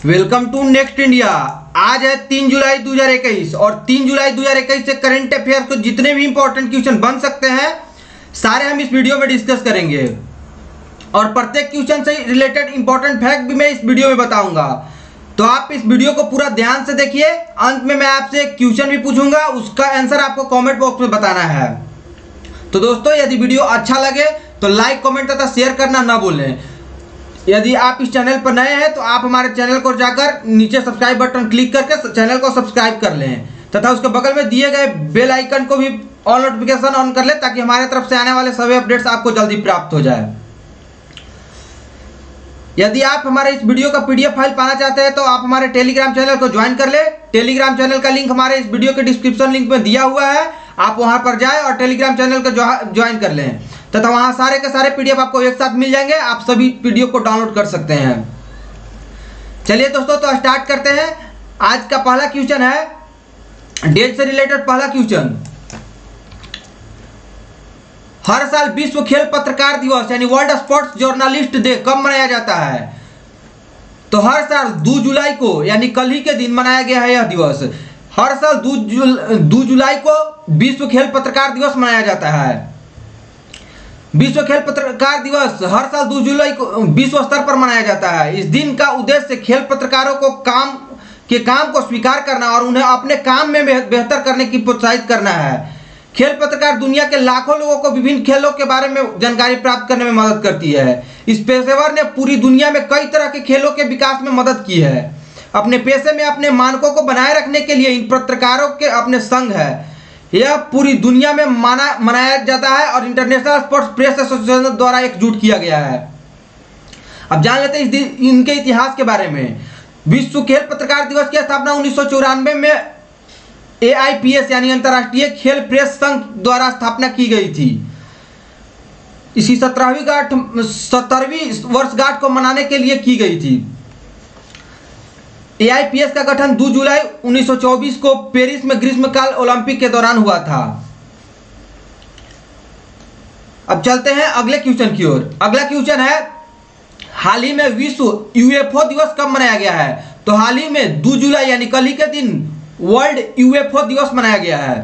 Welcome to next India. आज है 3 जुलाई 2021 और 3 जुलाई 2021 से करंट अफेयर्स को जितने भी इंपॉर्टेंट क्वेश्चन बन सकते हैं सारे हम इस वीडियो में डिस्कस करेंगे और प्रत्येक क्वेश्चन से रिलेटेड इंपॉर्टेंट फैक्ट भी मैं इस वीडियो में बताऊंगा। तो आप इस वीडियो को पूरा ध्यान से देखिए। अंत में मैं आपसे एक क्वेश्चन भी पूछूंगा, उसका आंसर आपको कमेंट बॉक्स में बताना है। तो दोस्तों, यदि वीडियो अच्छा लगे तो लाइक, कमेंट तथा शेयर करना ना भूलें। यदि आप इस चैनल पर नए हैं तो आप हमारे चैनल को जाकर नीचे सब्सक्राइब बटन क्लिक करके चैनल को सब्सक्राइब कर लें तथा उसके बगल में दिए गए बेल आइकन को भी ऑल नोटिफिकेशन ऑन कर लें ताकि हमारे तरफ से आने वाले सभी अपडेट्स आपको जल्दी प्राप्त हो जाए। यदि आप हमारे इस वीडियो का पीडीएफ फाइल पाना चाहते हैं तो आप हमारे टेलीग्राम चैनल को ज्वाइन कर ले। टेलीग्राम चैनल का लिंक हमारे इस वीडियो के डिस्क्रिप्शन लिंक में दिया हुआ है। आप वहां पर जाएं और टेलीग्राम चैनल को ज्वाइन कर लें तथा वहां सारे के सारे पीडीएफ आपको एक साथ मिल जाएंगे। आप सभी पीडीएफ को डाउनलोड कर सकते हैं। चलिए दोस्तों, तो स्टार्ट करते हैं। आज का पहला क्वेश्चन है डेट से रिलेटेड पहला क्वेश्चन। हर साल विश्व खेल पत्रकार दिवस यानी वर्ल्ड स्पोर्ट्स जर्नलिस्ट डे कब मनाया जाता है? तो हर साल 2 जुलाई को यानी कल ही के दिन मनाया गया है यह दिवस। हर साल 2 जुलाई को विश्व खेल पत्रकार दिवस मनाया जाता है। विश्व खेल पत्रकार दिवस हर साल 2 जुलाई को विश्व स्तर पर मनाया जाता है। इस दिन का उद्देश्य खेल पत्रकारों को काम को स्वीकार करना और उन्हें अपने काम में बेहतर करने की प्रोत्साहित करना है। खेल पत्रकार दुनिया के लाखों लोगों को विभिन्न खेलों के बारे में जानकारी प्राप्त करने में मदद करती है। इस पेशेवर ने पूरी दुनिया में कई तरह के खेलों के विकास में मदद की है। अपने पेशे में अपने मानकों को बनाए रखने के लिए इन पत्रकारों के अपने संघ है। यह पूरी दुनिया में मनाया जाता है और इंटरनेशनल स्पोर्ट्स प्रेस एसोसिएशन द्वारा एकजुट किया गया है। अब जान लेते हैं इनके इतिहास के बारे में। विश्व खेल पत्रकार दिवस की स्थापना 1994 में AIPS यानी अंतर्राष्ट्रीय खेल प्रेस संघ द्वारा स्थापना की गई थी। इसी 17वीं वर्षगांठ को मनाने के लिए की गई थी। AIPS का गठन 2 जुलाई 1924 को पेरिस में ग्रीष्मकाल ओलंपिक के दौरान हुआ था। अब चलते हैं अगले क्वेश्चन की ओर। अगला क्वेश्चन है हाल ही में विश्व UFO दिवस कब मनाया गया है? तो हाल ही में 2 जुलाई यानी कल ही के दिन वर्ल्ड UFO दिवस मनाया गया है।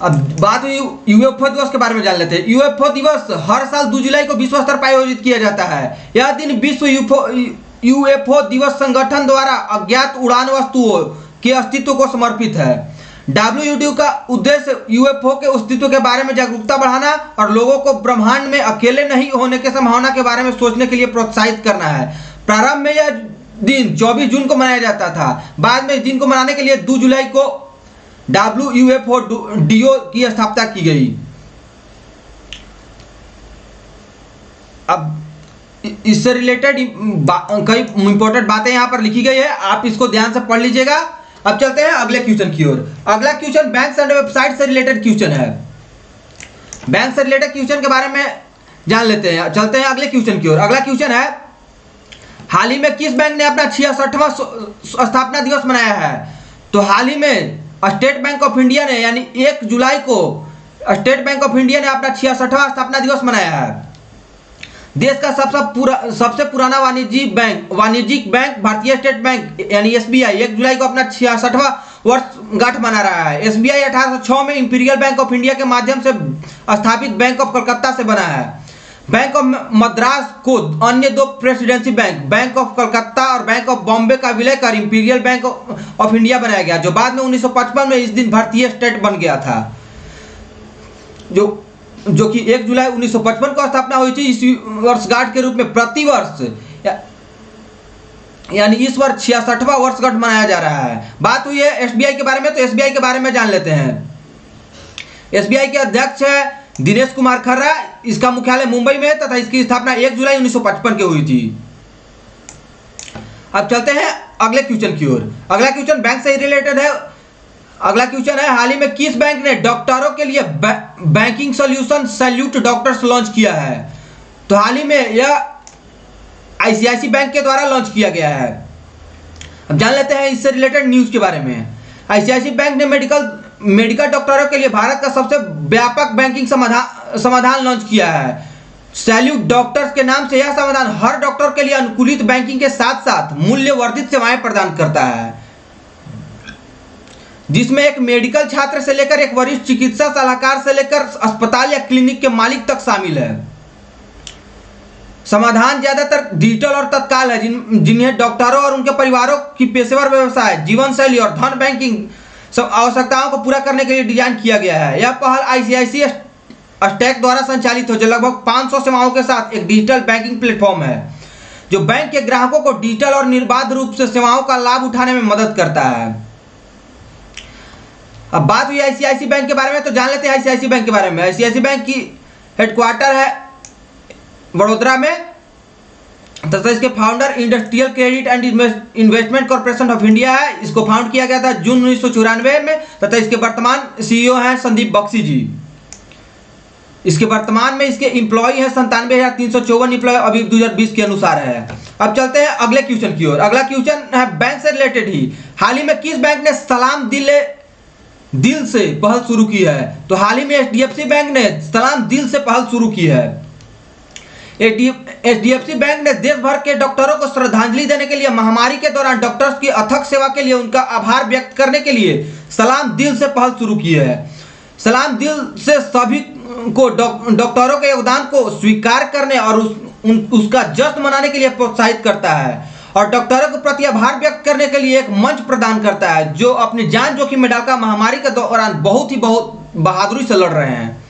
अब बात हुई UFO दिवस के बारे में जान लेते हैं। UFO दिवस हर साल 2 जुलाई को विश्व स्तर पर आयोजित किया जाता है। यह दिन विश्व UFO दिवस संगठन द्वारा अज्ञात उड़ान वस्तुओं के अस्तित्व को समर्पित है। WUDO का उद्देश्य UFO के अस्तित्व के बारे में जागरूकता बढ़ाना और लोगों को ब्रह्मांड में अकेले नहीं होने की संभावना के बारे में सोचने के लिए प्रोत्साहित करना है। प्रारंभ में यह दिन 24 जून को मनाया जाता था। बाद में इस दिन को मनाने के लिए 2 जुलाई को WUFO की स्थापना की गई। अब इससे रिलेटेड कई इंपॉर्टेंट बातें यहाँ पर लिखी गई है, आप इसको ध्यान से पढ़ लीजिएगा। अब चलते हैं अगले क्वेश्चन की ओर। अगला क्वेश्चन बैंक एंड वेबसाइट से रिलेटेड क्वेश्चन है। बैंक से रिलेटेड क्वेश्चन के बारे में जान लेते हैं। चलते हैं अगले क्वेश्चन की ओर। अगला क्वेश्चन है हाल ही में किस बैंक ने अपना 66वां स्थापना दिवस मनाया है? तो हाल ही में स्टेट बैंक ऑफ इंडिया ने यानी 1 जुलाई को स्टेट बैंक ऑफ इंडिया ने अपना 66वां स्थापना दिवस मनाया है। देश का सबसे पुराना वाणिज्यिक बैंक भारतीय स्टेट बैंक यानी SBI 1 जुलाई को अपना 66वां वर्षगांठ मना रहा है। SBI 1806 में इंपीरियल बैंक ऑफ इंडिया के माध्यम से स्थापित बैंक ऑफ कलकत्ता से बना है। बैंक ऑफ मद्रास को अन्य 2 प्रेसिडेंसी बैंक ऑफ कलकत्ता और बैंक ऑफ बॉम्बे का विलय कर इंपीरियल बैंक ऑफ इंडिया बनाया गया, जो बाद में 1955 में इस दिन भारतीय स्टेट बन गया था, जो कि 1 जुलाई 1955 को स्थापना हुई थी। इस वर्षगांठ के रूप में प्रति वर्ष यानी इस वर्ष 66वां वर्षगांठ मनाया जा रहा है। बात हुई है SBI के बारे में, तो SBI के बारे में जान लेते हैं। SBI के अध्यक्ष है दिनेश कुमार खर्रा। इसका मुख्यालय मुंबई में है तथा इसकी स्थापना 1 जुलाई 1955 के हुई थी। अब चलते हैं अगले क्वेश्चन की ओर। अगला क्वेश्चन बैंक से रिलेटेड है। अगला क्वेश्चन है हाल ही में किस बैंक ने डॉक्टरों के लिए banking solution salute doctors launch किया है? तो हाल ही में यह ICICI बैंक के द्वारा लॉन्च किया गया है। अब जान लेते हैं इससे रिलेटेड न्यूज के बारे में। ICICI बैंक ने मेडिकल डॉक्टरों के लिए भारत का सबसे व्यापक बैंकिंग समाधान लॉन्च किया है। सैल्यूट डॉक्टर्स के नाम से यह समाधान हर डॉक्टर के लिए अनुकूलित बैंकिंग के साथ साथ मूल्य वर्धित सेवाएं प्रदान करता है, जिसमें एक मेडिकल छात्र से लेकर एक वरिष्ठ चिकित्सा सलाहकार से लेकर अस्पताल या क्लिनिक के मालिक तक शामिल है। समाधान ज्यादातर डिजिटल और तत्काल है, जिन्हें डॉक्टरों और उनके परिवारों की पेशेवर व्यवसाय, जीवन शैली और धन बैंकिंग सब आवश्यकताओं को पूरा करने के लिए डिजाइन किया गया है। यह पहल आईसीआईसीआई स्टैक द्वारा संचालित हो, जो लगभग 500 सेवाओं के साथ एक डिजिटल बैंकिंग प्लेटफॉर्म है, जो बैंक के ग्राहकों को डिजिटल और निर्बाध रूप से सेवाओं का लाभ उठाने में मदद करता है। अब बात हुई आईसीआईसी बैंक के बारे में, तो जान लेते हैं आईसीआईसी बैंक के बारे में। आईसीआईसी बैंक की हेडक्वार्टर है बड़ोदरा में तथा इसके founder industrial credit and investment corporation of India है। इसको फाउंड किया गया था जून 1994 में तथा इसके वर्तमान सीईओ हैं संदीप बख्शी जी। इसके वर्तमान में इसके एम्प्लॉय है 97,354 एम्प्लॉय अभी 2020 के अनुसार है। अब चलते हैं अगले क्वेश्चन की ओर। अगला क्वेश्चन है बैंक से रिलेटेड ही। हाल ही में किस बैंक ने सलाम दिल से पहल शुरू की है? तो हाल ही में एचडीएफसी बैंक ने सलाम दिल से पहल शुरू की है। एचडीएफसी बैंक ने देश भर के डॉक्टरों को श्रद्धांजलि देने के लिए महामारी के दौरान डॉक्टर्स की अथक सेवा के लिए उनका आभार व्यक्त करने के लिए सलाम दिल से पहल शुरू की है। सलाम दिल से सभी को डॉक्टरों के योगदान को स्वीकार करने और उसका जश्न मनाने के लिए प्रोत्साहित करता है और डॉक्टरों के प्रति आभार व्यक्त करने के लिए एक मंच प्रदान करता है, जो अपनी जान जोखिम में डालकर महामारी के दौरान बहुत बहादुरी से लड़ रहे हैं।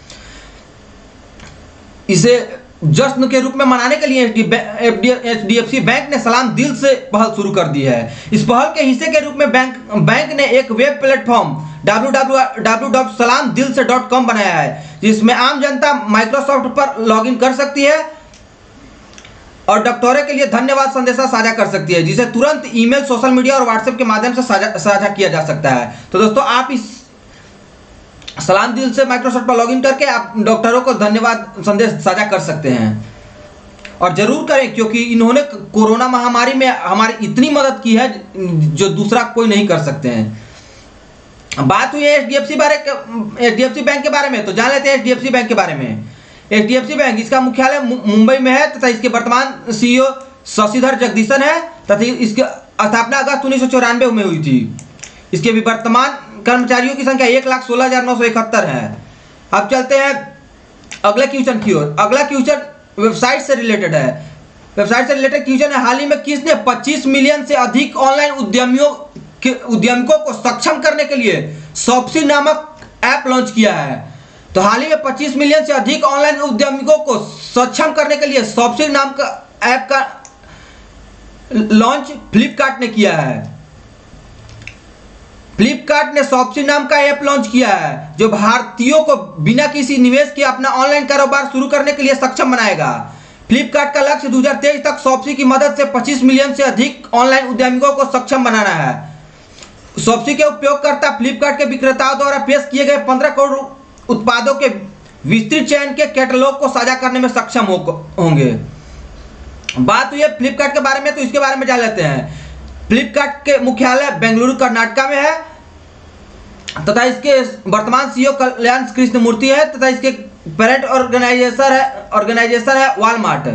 इसे जश्न के रूप में मनाने के लिए एचडीएफसी बैंक ने सलाम दिल से पहल शुरू कर दी है। इस पहल के हिस्से के रूप में बैंक ने एक वेब प्लेटफॉर्म www.salamdilse.com बनाया है, जिसमें आम जनता माइक्रोसॉफ्ट पर लॉगिन कर सकती है और डॉक्टरों के लिए धन्यवाद संदेशा साझा कर सकती है, जिसे तुरंत ईमेल, सोशल मीडिया और व्हाट्सएप के माध्यम से साझा किया जा सकता है। तो दोस्तों, आप इस सलाम दिल से माइक्रोसॉफ्ट पर लॉगिन करके आप डॉक्टरों को धन्यवाद संदेश साझा कर सकते हैं और जरूर करें, क्योंकि इन्होंने कोरोना महामारी में हमारी इतनी मदद की है जो दूसरा कोई नहीं कर सकते हैं। बात हुई है एचडीएफसी बैंक के बारे में, तो जान लेते हैं एचडीएफसी बैंक के बारे में। एचडीएफसी बैंक, इसका मुख्यालय मुंबई में है तथा इसके वर्तमान सीईओ शशिधर जगदीशन है तथा इसकी स्थापना अगस्त 1994 में हुई थी। इसके भी वर्तमान कर्मचारियों की संख्या 1,16,971 है। अब चलते हैं अगले क्वेश्चन की ओर। अगला क्वेश्चन वेबसाइट से रिलेटेड है। वेबसाइट से रिलेटेड क्वेश्चन है, हाल ही में किसने 25 मिलियन से अधिक ऑनलाइन उद्यमियों को सक्षम करने के लिए शॉप्सी नामक ऐप लॉन्च किया है? तो हाल ही में 25 मिलियन से अधिक ऑनलाइन उद्यमियों को सक्षम करने के लिए शॉप्सी नाम का ऐप का लॉन्च फ्लिपकार्ट ने किया है। फ्लिपकार्ट ने शॉप्सी नाम का ऐप लॉन्च किया है, जो भारतीयों को बिना किसी निवेश के अपना ऑनलाइन कारोबार शुरू करने के लिए सक्षम बनाएगा। फ्लिपकार्ट का लक्ष्य 2023 तक शॉप्सी की मदद से 25 मिलियन से अधिक ऑनलाइन उद्यमियों को सक्षम बनाना है। शॉप्सी के उपयोगकर्ता फ्लिपकार्ट के विक्रेताओं द्वारा पेश किए गए 15 करोड़ उत्पादों के विस्तृत चयन के कैटलॉग को साझा करने में सक्षम होंगे। बात हुई है फ्लिपकार्ट के बारे में, तो इसके बारे में जान लेते हैं। फ्लिपकार्ट के मुख्यालय बेंगलुरु कर्नाटका में है तथा इसके वर्तमान सीईओ कल्याण कृष्ण मूर्ति है तथा इसके पेरेंट ऑर्गेनाइजेशन है वॉलमार्ट।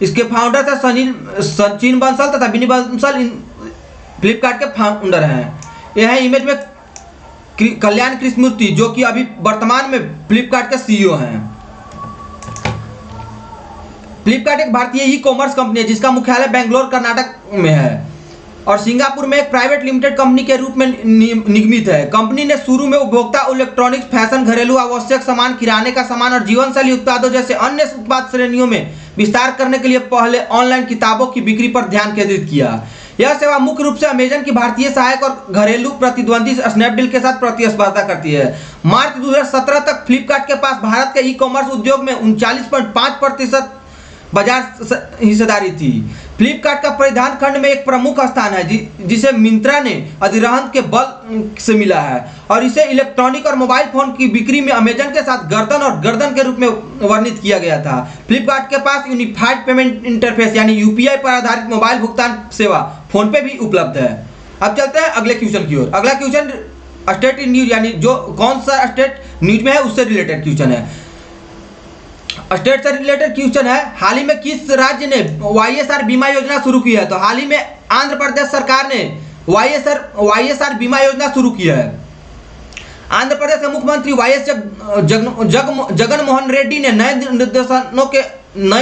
इसके फाउंडर है सचिन बंसल तथा विनी बंसल फ्लिपकार्ट के फाउंडर हैं। यह है इमेज में कल्याण कृष्ण मूर्ति, जो कि अभी वर्तमान में फ्लिपकार्ट के सीईओ हैं। फ्लिपकार्ट एक भारतीय ई कॉमर्स कंपनी है, जिसका मुख्यालय बेंगलोर कर्नाटक में है और सिंगापुर में एक प्राइवेट लिमिटेड कंपनी के रूप में निगमित है। कंपनी ने शुरू में उपभोक्ता इलेक्ट्रॉनिक्स, फैशन, घरेलू आवश्यक सामान, किराने का सामान और जीवन शैली उत्पादों जैसे अन्य उत्पाद श्रेणियों में विस्तार करने के लिए पहले ऑनलाइन किताबों की बिक्री पर ध्यान केंद्रित किया। यह सेवा मुख्य रूप से अमेजन की भारतीय सहायक और घरेलू प्रतिद्वंदी स्नैपडील के साथ प्रतिस्पर्धा करती है। मार्च 2017 तक फ्लिपकार्ट के पास भारत के ई कॉमर्स उद्योग में 39.5% बाजार हिस्सेदारी थी। फ्लिपकार्ट का परिधान खंड में एक प्रमुख स्थान है, जिसे मिंत्रा ने अधिग्रहण के बल से मिला है और इसे इलेक्ट्रॉनिक और मोबाइल फोन की बिक्री में अमेजन के साथ गर्दन के रूप में वर्णित किया गया था। फ्लिपकार्ट के पास यूनिफाइड पेमेंट इंटरफेस यानी यूपीआई पर आधारित मोबाइल भुगतान सेवा फोन पे भी उपलब्ध है। अब चलते हैं अगले क्वेश्चन की ओर। अगला क्वेश्चन स्टेट न्यूज यानी जो कौन सा स्टेट न्यूज में है उससे रिलेटेड क्वेश्चन है। स्टेट से रिलेटेड क्वेश्चन है, हाल ही में किस राज्य ने वाईएसआर बीमा योजना शुरू की है? तो हाल ही में आंध्र प्रदेश सरकार ने वाईएसआर बीमा योजना शुरू की है। आंध्र प्रदेश के मुख्यमंत्री वाईएस जगन मोहन रेड्डी ने नए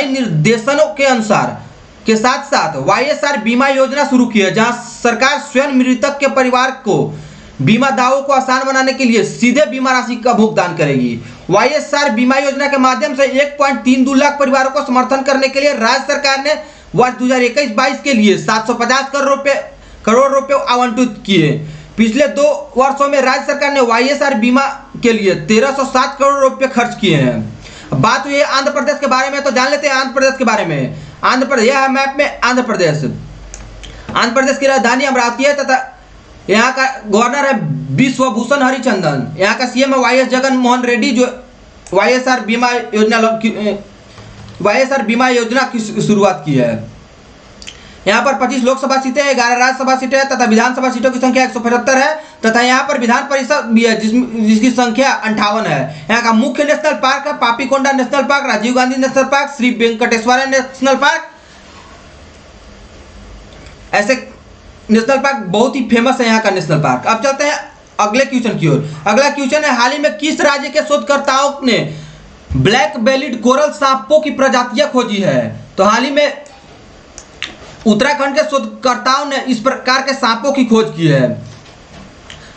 निर्देशनों के अनुसार के साथ साथ वाईएसआर बीमा योजना शुरू की है, जहां सरकार स्वयं मृतक के परिवार को बीमा दावों को आसान बनाने के लिए सीधे बीमा राशि का भुगतान करेगी। वाईएसआर बीमा योजना के माध्यम से 1.32 लाख परिवारों को समर्थन करने के लिए राज्य सरकार ने वर्ष 2021-22 के लिए 750 करोड़ रुपए आवंटित किए। पिछले 2 वर्षों में राज्य सरकार ने वाईएसआर बीमा के लिए 1307 करोड़ रुपए खर्च किए हैं। बात हुई आंध्र प्रदेश के बारे में, तो जान लेते हैं आंध्र प्रदेश के बारे में। आंध्र प्रदेश, यह है मैप में आंध्र प्रदेश। आंध्र प्रदेश की राजधानी अमरावती है तथा यहाँ का गवर्नर है बिश्वभूषण हरिचंदन। यहाँ का सीएम है वाईएस जगन मोहन रेड्डी, जो वाईएसआर बीमा योजना की शुरुआत की है। यहाँ पर 25 लोकसभा सीटें, 11 राज्यसभा सीटें तथा विधानसभा सीटों की संख्या 175 है तथा यहाँ पर विधान परिषद भी है जिसकी संख्या 58 है। यहाँ का मुख्य नेशनल पार्क है Papikonda national park, Rajiv Gandhi national park, Shri Venkateswara national park. ऐसे नेशनल पार्क बहुत ही फेमस है यहाँ का नेशनल पार्क। अब चलते हैं अगले क्वेश्चन की ओर। अगला क्वेश्चन है, हाल ही में किस राज्य के शोधकर्ताओं ने ब्लैक बेलिड कोरल सांपों की प्रजातियां खोजी है? तो हाल ही में उत्तराखंड के शोधकर्ताओं ने इस प्रकार के सांपों की खोज की है।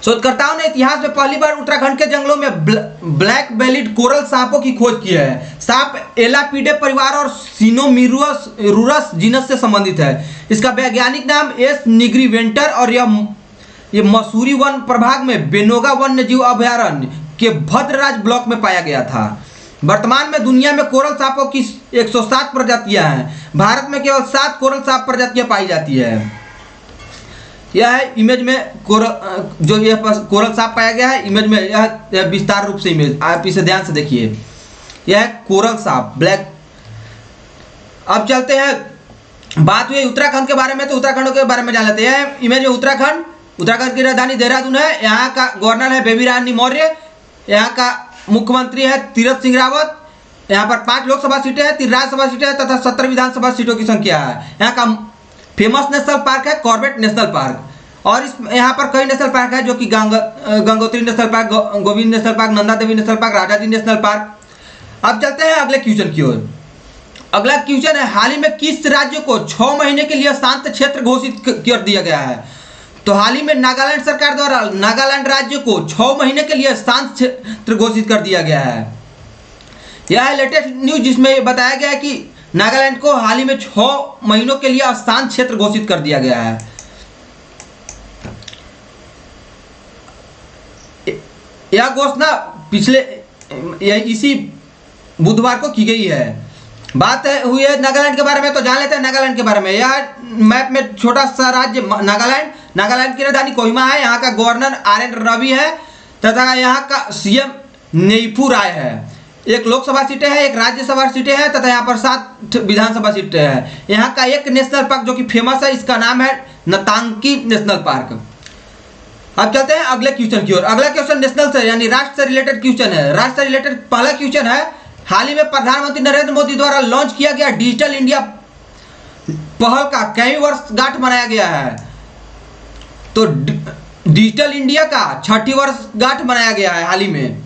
शोधकर्ताओं ने इतिहास में पहली बार उत्तराखंड के जंगलों में ब्लैक बेलिड कोरल सांपों की खोज की है। सांप एलापीडे परिवार और सिनोमिरूरस जीनस से संबंधित है। इसका वैज्ञानिक नाम एस निग्रीवेंटर और यह मसूरी वन प्रभाग में बेनोगा वन्यजीव अभयारण्य के भद्रराज ब्लॉक में पाया गया था। वर्तमान में दुनिया में कोरल सांपों की 107 प्रजातियां हैं। भारत में केवल 7 कोरल सांप प्रजातियां पाई जाती है। यह है इमेज में जो यह कोरल सांप पाया गया है, इमेज में यह विस्तार रूप से इमेज, आप इसे ध्यान से देखिए। यह है कोरल सांप ब्लैक। अब चलते हैं, बात हुई उत्तराखंड के बारे में, तो उत्तराखंड के बारे में जान लेते हैं। इमेज में उत्तराखंड की राजधानी देहरादून है। यहाँ का गवर्नर है बेबी रानी मौर्य। यहाँ का मुख्यमंत्री है तीरथ सिंह रावत। यहाँ पर 5 लोकसभा सीटें हैं, 3 राज्यसभा सीटें हैं तथा 17 विधानसभा सीटों की संख्या है। यहाँ का फेमस नेशनल पार्क है कॉर्बेट नेशनल पार्क। और यहाँ पर कई नेशनल पार्क है, जो कि Gangotri national park, Govind national park, Nanda Devi national park, Rajaji national park. अब चलते हैं अगले क्वेश्चन की ओर। अगला क्वेश्चन है, हाल ही में किस राज्य को 6 महीने के लिए शांत क्षेत्र घोषित कर दिया गया है? तो हाल ही में नागालैंड सरकार द्वारा नागालैंड राज्य को 6 महीने के लिए शांत क्षेत्र घोषित कर दिया गया है। यह है लेटेस्ट न्यूज, जिसमें बताया गया है कि नागालैंड को हाल ही में 6 महीनों के लिए अशांत क्षेत्र घोषित कर दिया गया है। यह घोषणा इसी बुधवार को की गई है। बात हुई है नागालैंड के बारे में, तो जान लेते हैं नागालैंड के बारे में। यह मैप में छोटा सा राज्य नागालैंड की राजधानी कोहिमा है। यहाँ का गवर्नर RN रवि है तथा यहाँ का CM नेइफू राय है। 1 लोकसभा सीटें हैं, 1 राज्यसभा सीटें हैं तथा यहाँ पर 7 विधानसभा सीटें हैं। यहाँ का एक नेशनल पार्क जो कि फेमस है, इसका नाम है नतांगी नेशनल पार्क। अब चलते हैं अगले क्वेश्चन की ओर। अगला क्वेश्चन नेशनल से यानी राष्ट्र से रिलेटेड क्वेश्चन है। राष्ट्र से रिलेटेड पहला क्वेश्चन है, हाल ही में प्रधानमंत्री नरेंद्र मोदी द्वारा लॉन्च किया गया डिजिटल इंडिया पहल का कई वर्षगांठ मनाया गया है? तो डिजिटल इंडिया का 6ठी वर्षगांठ मनाया गया है हाल ही में।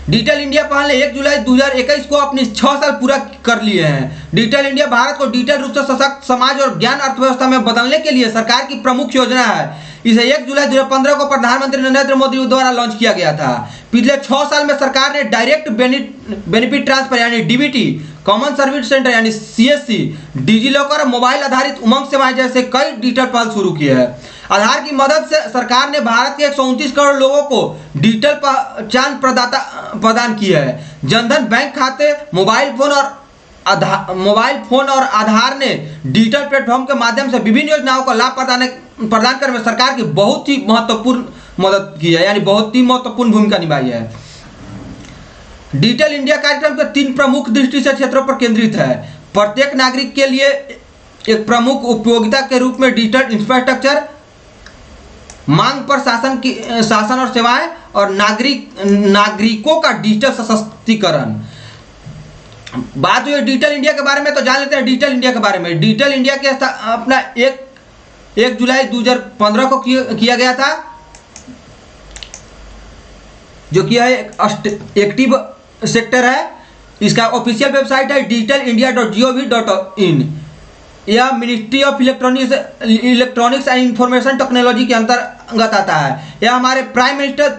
डिजिटल इंडिया पहल ने 1 जुलाई 2021 को अपनी 6 साल पूरा कर लिए हैं। डिजिटल इंडिया भारत को डिजिटल रूप से सशक्त समाज और ज्ञान अर्थव्यवस्था में बदलने के लिए सरकार की प्रमुख योजना है। इसे 1 जुलाई 2015 को प्रधानमंत्री नरेंद्र मोदी द्वारा लॉन्च किया गया था। पिछले 6 साल में सरकार ने डायरेक्ट बेनिफिट ट्रांसफर यानी DBT, कॉमन सर्विस सेंटर यानी CSC, डिजिलॉकर, मोबाइल आधारित उमंग सेवाएं जैसे कई डिजिटल पहल शुरू की है। आधार की मदद से सरकार ने भारत के 129 करोड़ लोगों को डिजिटल पहचान प्रदान की है। जनधन बैंक खाते, मोबाइल फोन और आधार ने डिजिटल प्लेटफॉर्म के माध्यम से विभिन्न योजनाओं का लाभ प्रदान करने में सरकार की बहुत ही महत्वपूर्ण मदद की है, यानी बहुत ही महत्वपूर्ण भूमिका निभाई है। डिजिटल इंडिया कार्यक्रम के 3 प्रमुख दृष्टि से क्षेत्रों पर केंद्रित है। प्रत्येक नागरिक के लिए एक प्रमुख उपयोगिता के रूप में डिजिटल इंफ्रास्ट्रक्चर, मांग पर शासन और सेवाएं और नागरिकों का डिजिटल सशक्तिकरण। बात हुई डिजिटल इंडिया के बारे में, तो जान लेते हैं डिजिटल इंडिया के बारे में। डिजिटल इंडिया के अपना 1 जुलाई 2015 को किया गया था, जो कि है एक्टिव सेक्टर है। इसका ऑफिशियल वेबसाइट है digitalindia.gov.in। यह ministry of electronics and information technology के अंतर्गत आता है। यह हमारे प्राइम मिनिस्टर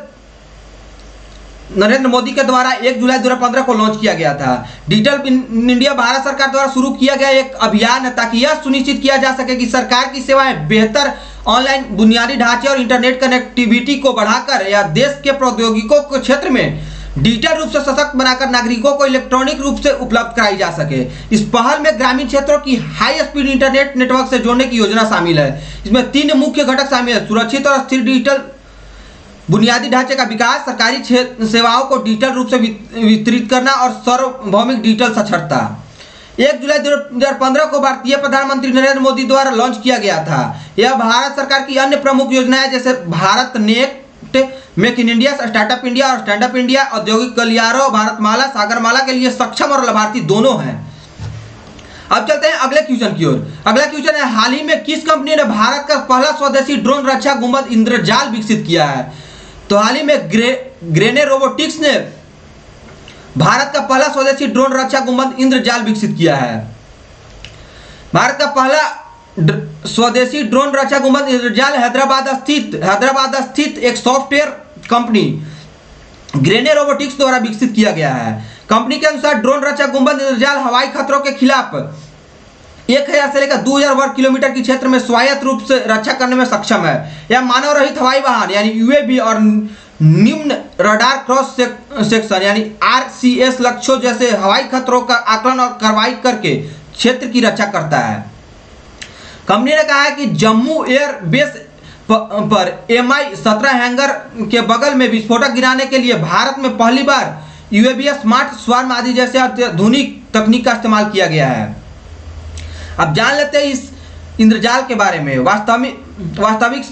नरेंद्र मोदी के द्वारा 1 जुलाई 2015 को लॉन्च किया गया था। डिजिटल इंडिया भारत सरकार द्वारा शुरू किया गया एक अभियान है, ताकि यह सुनिश्चित किया जा सके कि सरकार की सेवाएं बेहतर ऑनलाइन बुनियादी ढांचे और इंटरनेट कनेक्टिविटी को बढ़ाकर या देश के प्रौद्योगिकों के क्षेत्र में डिजिटल रूप से सशक्त बनाकर नागरिकों को इलेक्ट्रॉनिक रूप से उपलब्ध कराई जा सके। इस पहल में ग्रामीण क्षेत्रों की हाई स्पीड इंटरनेट नेटवर्क से जोड़ने की योजना शामिल है। इसमें 3 मुख्य घटक शामिल है: सुरक्षित और स्थिर डिजिटल बुनियादी ढांचे का विकास, सरकारी सेवाओं को डिजिटल रूप से वितरित करना और सार्वभौमिक डिजिटल साक्षरता। 1 जुलाई 2015 को भारतीय प्रधानमंत्री नरेंद्र मोदी द्वारा लॉन्च किया गया था। यह भारत सरकार की अन्य प्रमुख योजनाएं जैसे Bharat net, make in India, startup India और स्टैंड अप इंडिया, औद्योगिक गलियारों, भारतमाला, सागरमाला के लिए सक्षम और लाभार्थी दोनों हैं। अब चलते हैं अगले क्वेश्चन की ओर। अगला क्वेश्चन है, हाल ही में किस कंपनी ने भारत का पहला स्वदेशी ड्रोन रक्षा गुंबद इंद्रजाल विकसित किया है? तो हाल ही में ग्रेने रोबोटिक्स ने भारत का पहला स्वदेशी ड्रोन रक्षा गुंबद इंद्रजाल विकसित किया है। भारत का पहला स्वदेशी ड्रोन रक्षा गुंबद इंद्रजाल हैदराबाद स्थित एक सॉफ्टवेयर कंपनी ग्रेने रोबोटिक्स द्वारा विकसित किया गया है। कंपनी के अनुसार ड्रोन रक्षा गुंबद इंद्रजाल हवाई खतरों के खिलाफ 1000 से लेकर 2000 वर्ग किलोमीटर के क्षेत्र में स्वायत्त रूप से रक्षा करने में सक्षम है। यह मानव रहित हवाई वाहन यानी यूएवी और निम्न रडार क्रॉस सेक्शन यानी आरसीएस लक्ष्यों जैसे हवाई खतरों का आकलन और कार्रवाई करके क्षेत्र की रक्षा करता है। कंपनी ने कहा है कि जम्मू एयर बेस पर MI-17 हैंगर के बगल में विस्फोटक गिराने के लिए भारत में पहली बार यूएवी, स्मार्ट स्वार्म आदि जैसे अत्याधुनिक तकनीक का इस्तेमाल किया गया है। अब जान लेते हैं इस इंद्रजाल के बारे में। वास्तविक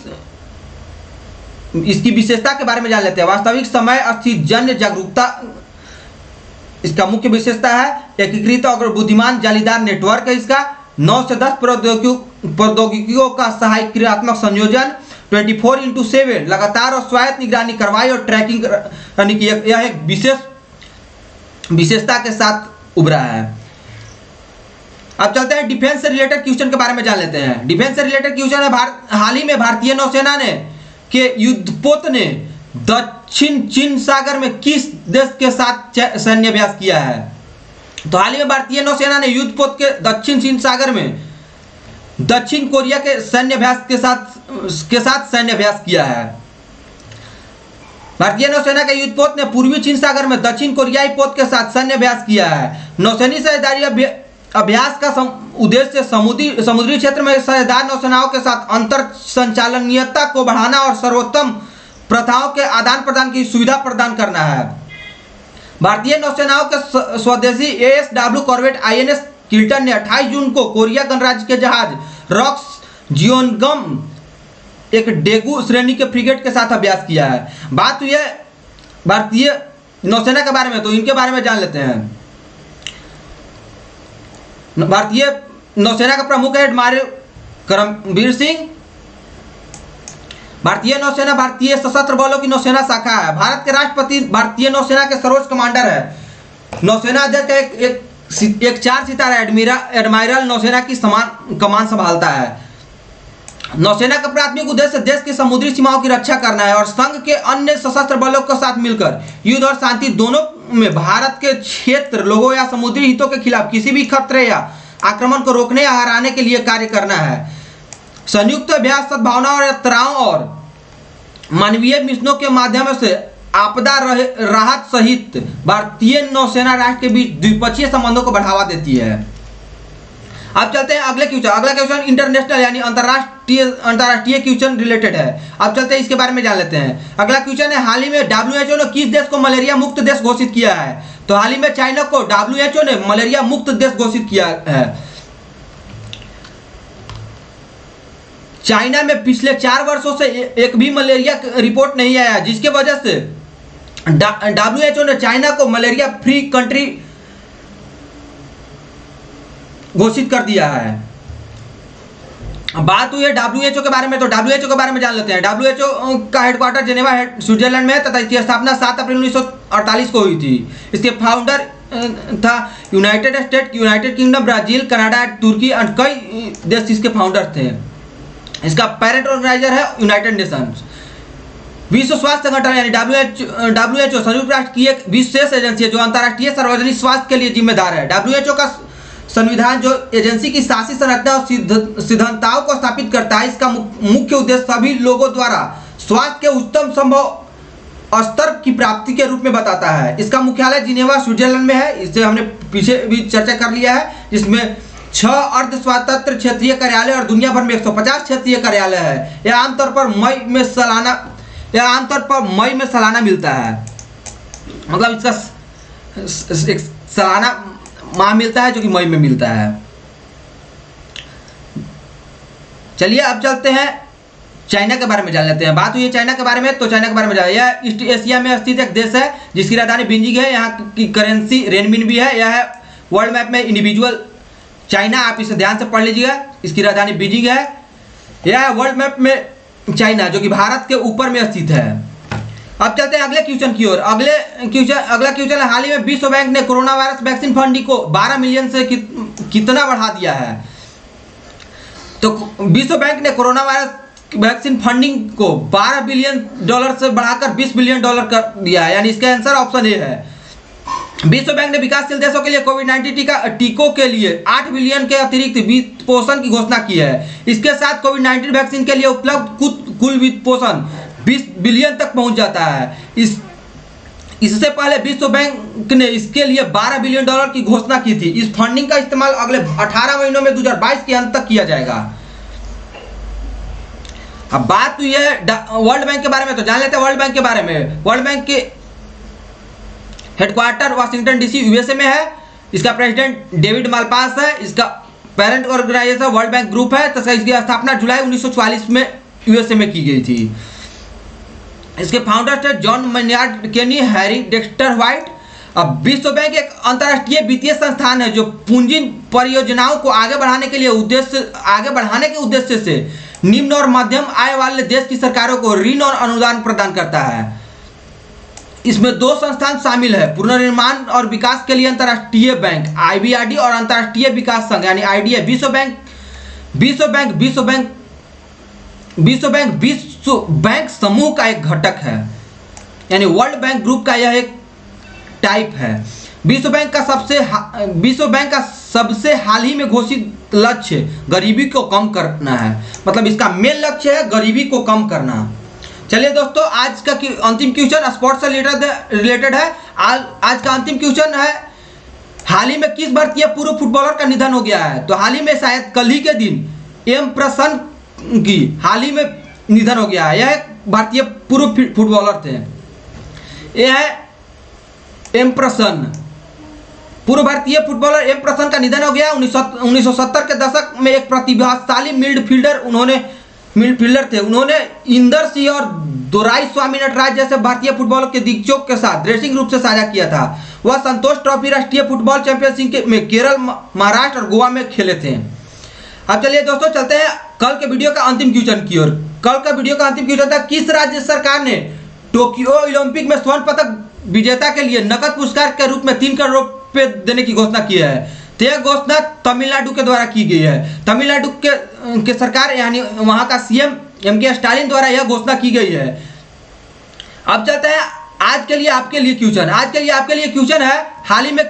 इसकी विशेषता के बारे में जान लेते हैं। वास्तविक समय स्थित जन्य जागरूकता इसका मुख्य विशेषता है। एकीकृत और बुद्धिमान जालीदार नेटवर्क है इसका। 9 से 10 प्रौद्योगिकियों का सहायकात्मक संयोजन, 24/7 लगातार और स्वायत्त निगरानी, कार्रवाई और ट्रैकिंग करने की यह एक विशेषता के साथ उभरा है। अब चलते हैं डिफेंस से रिलेटेड क्वेश्चन के बारे में जान लेते हैं। डिफेंस से रिलेटेड क्वेश्चन है, हाल ही में भारतीय नौसेना ने के युद्धपोत ने दक्षिण चीन सागर में किस देश के साथ सैन्य अभ्यास किया है? तो हाल ही में भारतीय नौसेना ने युद्धपोत के दक्षिण चीन सागर में दक्षिण कोरिया के सैन्य अभ्यास के साथ सैन्य अभ्यास किया है। भारतीय नौसेना के युद्धपोत ने पूर्वी चीन सागर में दक्षिण कोरियाई पोत के साथ सैन्य अभ्यास किया है। नौसैनिक साझेदारी अभ्यास का उद्देश्य समुद्री क्षेत्र में साझेदार नौसेनाओं के साथ अंतर संचालनीयता को बढ़ाना और सर्वोत्तम प्रथाओं के आदान प्रदान की सुविधा प्रदान करना है। भारतीय नौसेनाओं के स्वदेशी ASW कॉर्वेट INS किल्टन ने 28 जून को कोरिया गणराज्य के जहाज रॉक्स जियोनगम एक डेगू श्रेणी के फ्रिगेट के साथ अभ्यास किया है। बात हुई है भारतीय नौसेना के बारे में, तो इनके बारे में जान लेते हैं। भारतीय नौसेना का प्रमुख है एडमिरल करमबीर सिंह। भारतीय नौसेना भारतीय सशस्त्र बलों की नौसेना शाखा है। भारत के राष्ट्रपति भारतीय नौसेना के सर्वोच्च कमांडर है। नौसेना अध्यक्ष एक 4 सितारा एडमिरल नौसेना की समान कमान संभालता है। नौसेना का प्राथमिक उद्देश्य देश की समुद्री सीमाओं की रक्षा करना है और संघ के अन्य सशस्त्र बलों के साथ मिलकर युद्ध और शांति दोनों में भारत के क्षेत्र, लोगों या समुद्री हितों के खिलाफ किसी भी खतरे या आक्रमण को रोकने या हराने के लिए कार्य करना है। संयुक्त अभ्यास सद्भावना और यात्राओं और मानवीय मिशनों के माध्यम से आपदा राहत सहित भारतीय नौसेना राष्ट्र के बीच द्विपक्षीय संबंधों को बढ़ावा देती है। अब चलते हैं अगले क्वेश्चन। अगला क्वेश्चन इंटरनेशनल यानी अंतरराष्ट्रीय क्वेश्चन रिलेटेड है। अब चलते हैं इसके बारे में जान लेते हैं। अगला क्वेश्चन है, हाल ही में WHO ने किस देश को मलेरिया मुक्त देश घोषित किया है? तो हाल ही में चाइना को WHO ने मलेरिया मुक्त देश घोषित किया है। चाइना में पिछले 4 वर्षों से एक भी मलेरिया रिपोर्ट नहीं आया, जिसके वजह से WHO ने चाइना को मलेरिया फ्री कंट्री घोषित कर दिया है। बात हुई है WHO के बारे में, तो WHO के बारे में जान लेते हैं। WHO का हेडक्वार्टर जेनेवा स्विट्जरलैंड में है तथा इसकी स्थापना 7 अप्रैल 1948 को हुई थी। इसके फाउंडर था United State, United Kingdom, Brazil, Canada, तुर्की और कई देश इसके फाउंडर थे। इसका पेरेंट ऑर्गेनाइजर है यूनाइटेड नेशंस। विश्व स्वास्थ्य संगठन यानी WHO संयुक्त राष्ट्र की एक विशेष एजेंसी है जो अंतर्राष्ट्रीय सार्वजनिक स्वास्थ्य के लिए जिम्मेदार है। WHO का संविधान जो एजेंसी की शासी संरचना और सिद्धांतों को स्थापित करता है, इसका मुख्य उद्देश्य सभी लोगों द्वारा स्वास्थ्य के उच्चतम संभव स्तर की प्राप्ति के रूप में बताता है। इसका मुख्यालय जिनेवा स्विट्जरलैंड में है। इससे हमने पीछे भी चर्चा कर लिया है, जिसमें 6 अर्ध स्वतंत्र क्षेत्रीय कार्यालय और दुनिया भर में 150 क्षेत्रीय कार्यालय है। यह आमतौर पर मई में सालाना मिलता है, मतलब इसका एक सालाना माह मिलता है जो कि मई में मिलता है। चलिए अब चलते हैं चाइना के बारे में जान लेते हैं। बात हुई है चाइना के बारे में, तो चाइना के बारे में जान, यह ईस्ट एशिया में स्थित एक देश है जिसकी राजधानी बीजिंग है। यहाँ की करेंसी रेनमिन है। यह है वर्ल्ड मैप में इंडिविजुअल चाइना, आप इसे ध्यान से पढ़ लीजिएगा। इसकी राजधानी बीजिंग है। यह है वर्ल्ड मैप में चाइना जो कि भारत के ऊपर में स्थित है। अब चलते हैं अगले क्वेश्चन की ओर। अगला क्वेश्चन, हाल ही में विश्व बैंक ने कोरोना वायरस वैक्सीन फंडिंग को 12 मिलियन से कितना बढ़ा दिया है? तो विश्व बैंक ने कोरोना वायरस वैक्सीन फंडिंग को $12 बिलियन से बढ़ाकर $20 बिलियन कर दिया है, यानी इसका आंसर ऑप्शन ए है। विश्व बैंक ने विकासशील देशों के लिए कोविड-19 टीकों के लिए 8 बिलियन के अतिरिक्त वित्त पोषण की घोषणा की है। इसके साथ कोविड-19 वैक्सीन के लिए उपलब्ध कुल वित्त पोषण 20 बिलियन तक पहुंच जाता है। इससे पहले विश्व बैंक ने इसके लिए $12 बिलियन की घोषणा की थी। इस फंडिंग का इस्तेमाल अगले 18 महीनों में 2022 के अंत तक किया जाएगा। अब बात हुई है वर्ल्ड बैंक के बारे में, तो जान लेते हैं वर्ल्ड बैंक के बारे में। वर्ल्ड बैंक के हेडक्वार्टर वाशिंगटन डीसी यूएसए में है। इसका प्रेसिडेंट डेविड मालपास है। इसका parent organisation world bank group है तथा इसकी स्थापना जुलाई 1944 में यूएसए में की गई थी। इसके फाउंडर थे जॉन मैनार्ड केनी, हैरी डेक्स्टर व्हाइट। अब विश्व बैंक एक अंतर्राष्ट्रीय वित्तीय संस्थान है जो पूंजी परियोजनाओं को आगे बढ़ाने के उद्देश्य से निम्न और मध्यम आय वाले देश की सरकारों को ऋण और अनुदान प्रदान करता है। इसमें 2 संस्थान शामिल है, पुनर्निर्माण और विकास के लिए अंतर्राष्ट्रीय बैंक IBRD और अंतर्राष्ट्रीय विकास संघ यानी IDA। विश्व बैंक समूह का एक घटक है, यानी वर्ल्ड बैंक ग्रुप का यह एक टाइप है। विश्व बैंक का सबसे हाल ही में घोषित लक्ष्य गरीबी को कम करना है, मतलब इसका मेन लक्ष्य है गरीबी को कम करना। चलिए दोस्तों, आज का अंतिम क्वेश्चन स्पोर्ट्स से रिलेटेड है। आज का अंतिम क्वेश्चन है, हाल ही में किस भारतीय पूर्व फुटबॉलर का निधन हो गया है? तो हाल ही में शायद कल ही के दिन एम प्रसन्न की हाल ही में निधन हो गया है। यह एक भारतीय पूर्व फुटबॉलर थे। यह है एम प्रसन्न, पूर्व भारतीय फुटबॉलर एम प्रसन्न का निधन हो गया। 1970 के दशक में एक प्रतिभाशाली मिडफील्डर थे। उन्होंने इंदर सिंह और दोराई स्वामी नटराज जैसे भारतीय फुटबॉल के दिग्गजों के साथ ड्रेसिंग रूप से साझा किया था। वह संतोष ट्रॉफी राष्ट्रीय फुटबॉल चैंपियनशिप में केरल, महाराष्ट्र और गोवा में खेले थे। अब चलिए दोस्तों, चलते हैं कल के वीडियो का अंतिम क्वेश्चन की ओर। कल का वीडियो का अंतिम क्वेश्चन था, किस राज्य सरकार ने टोक्यो ओलंपिक में स्वर्ण पदक विजेता के लिए नकद पुरस्कार के रूप में 3 करोड़ रुपए देने की घोषणा की है? तो यह घोषणा तमिलनाडु के द्वारा की गई है। तमिलनाडु के सरकार यानी वहां का सीएम MK स्टालिन द्वारा यह घोषणा की गई है। अब चलते हैं आज के लिए आपके लिए क्वेश्चन है, हाल ही में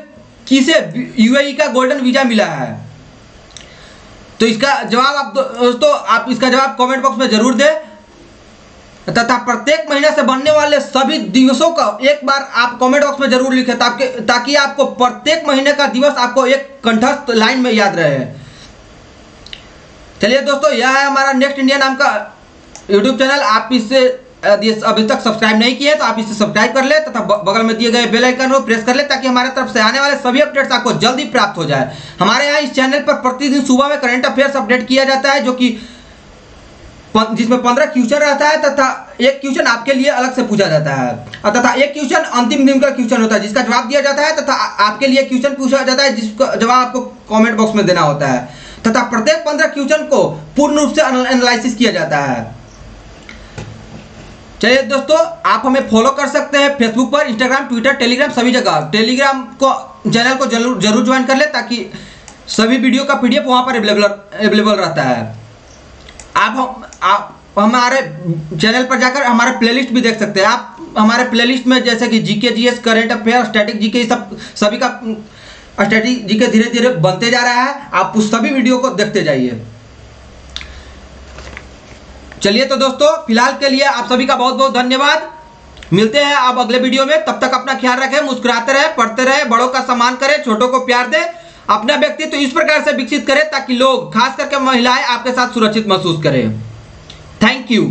किसे UAE का गोल्डन वीजा मिला है? तो इसका जवाब आप इसका जवाब कमेंट बॉक्स में जरूर दें तथा प्रत्येक महीने से बनने वाले सभी दिवसों का एक बार आप कमेंट बॉक्स में जरूर लिखें ताकि आपको प्रत्येक महीने का दिवस आपको एक कंठस्थ लाइन में याद रहे। चलिए दोस्तों, यह है हमारा नेक्स्ट इंडिया नाम का यूट्यूब चैनल। आप इसे अभी तक सब्सक्राइब नहीं किए तो आप इसे सब्सक्राइब कर ले तथा बगल में दिए गए बेल आइकन को प्रेस कर ले ताकि हमारे तरफ से आने वाले सभी अपडेट्स आपको जल्दी प्राप्त हो जाए। हमारे यहाँ इस चैनल पर प्रतिदिन सुबह में करंट अफेयर्स अपडेट किया जाता है जो कि जिसमें 15 क्वेश्चन रहता है तथा एक क्वेश्चन आपके लिए अलग से पूछा जाता है, तथा एक क्वेश्चन अंतिम दिन का क्वेश्चन होता है जिसका जवाब दिया जाता है, तथा आपके लिए क्वेश्चन पूछा जाता है जिसका जवाब आपको कमेंट बॉक्स में देना होता है, तथा प्रत्येक 15 क्वेश्चन को पूर्ण रूप से एनालिसिस किया जाता है। चलिए दोस्तों, आप हमें फॉलो कर सकते हैं फेसबुक पर, इंस्टाग्राम, ट्विटर, टेलीग्राम, सभी जगह। टेलीग्राम को चैनल को जरूर ज्वाइन कर ले ताकि सभी वीडियो का पीडीएफ वहां पर अवेलेबल रहता है। आप हमारे चैनल पर जाकर हमारे प्लेलिस्ट भी देख सकते हैं। आप हमारे प्लेलिस्ट में जैसे कि GK, GS, current affair, static GK, सब सभी का स्टैटिक जीके धीरे धीरे बनते जा रहा है। आप उस सभी वीडियो को देखते जाइए। चलिए तो दोस्तों, फिलहाल के लिए आप सभी का बहुत बहुत धन्यवाद। मिलते हैं आप अगले वीडियो में। तब तक अपना ख्याल रखें, मुस्कुराते रहे, पढ़ते रहे, बड़ों का सम्मान करें, छोटों को प्यार दें, अपना व्यक्तित्व इस प्रकार से विकसित करें ताकि लोग, खास करके महिलाएं, आपके साथ सुरक्षित महसूस करें। Thank you.